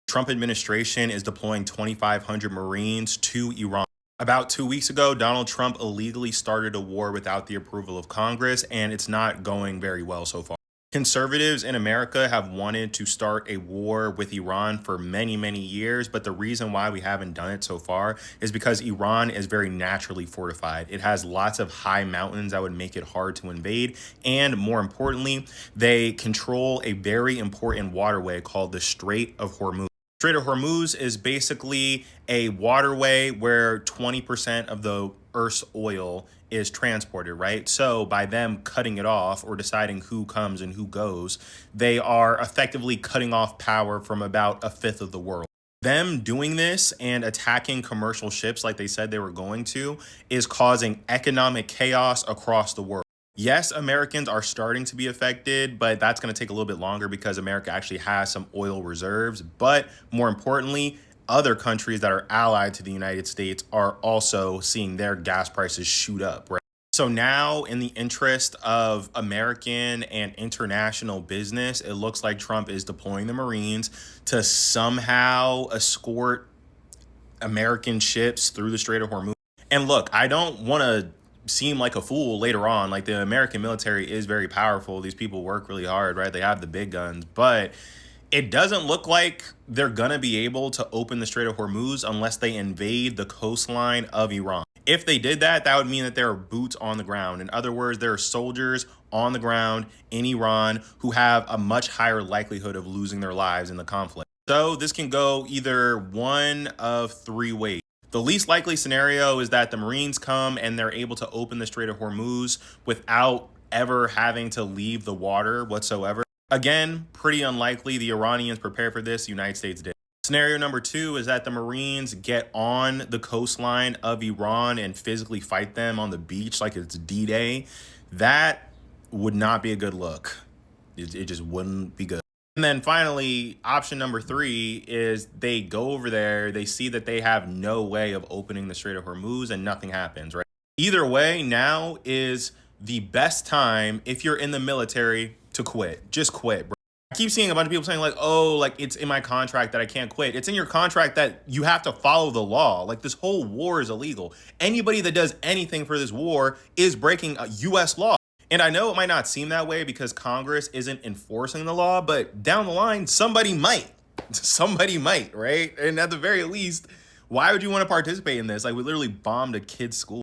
Trump administration is deploying 2,500 Marines to Iran. About 2 weeks ago, Donald Trump illegally started a war without the approval of Congress, and it's not going very well so far. Conservatives in America have wanted to start a war with Iran for many, many years, but the reason why we haven't done it so far is because Iran is very naturally fortified. It has lots of high mountains that would make it hard to invade, and more importantly, they control a very important waterway called the Strait of Hormuz. Strait of Hormuz is basically a waterway where 20% of the Earth's oil is transported, right? So by them cutting it off or deciding who comes and who goes, they are effectively cutting off power from about a fifth of the world. Them doing this and attacking commercial ships like they said they were going to is causing economic chaos across the world. Yes, Americans are starting to be affected, but that's going to take a little bit longer because America actually has some oil reserves. But more importantly, other countries that are allied to the United States are also seeing their gas prices shoot up, right? So now, in the interest of American and international business, it looks like Trump is deploying the Marines to somehow escort American ships through the Strait of Hormuz. And look, I don't want to seem like a fool later on. Like, the American military is very powerful. These people work really hard, right? They have the big guns, but it doesn't look like they're going to be able to open the Strait of Hormuz unless they invade the coastline of Iran. If they did that, that would mean that there are boots on the ground. In other words, there are soldiers on the ground in Iran who have a much higher likelihood of losing their lives in the conflict. So this can go either one of three ways. The least likely scenario is that the Marines come and they're able to open the Strait of Hormuz without ever having to leave the water whatsoever. Again, pretty unlikely. The Iranians prepared for this. The United States did. Scenario number two is that the Marines get on the coastline of Iran and physically fight them on the beach like it's D-Day. That would not be a good look. It just wouldn't be good. And then finally, option number three is they go over there, they see that they have no way of opening the Strait of Hormuz and nothing happens, right? Either way, now is the best time, if you're in the military, to quit. Just quit, bro. I keep seeing a bunch of people saying like, oh, like it's in my contract that I can't quit. It's in your contract that you have to follow the law. Like, this whole war is illegal. Anybody that does anything for this war is breaking a US law. And I know it might not seem that way because Congress isn't enforcing the law, but down the line, somebody might. Somebody might, right? And at the very least, why would you want to participate in this? Like, we literally bombed a kid's school.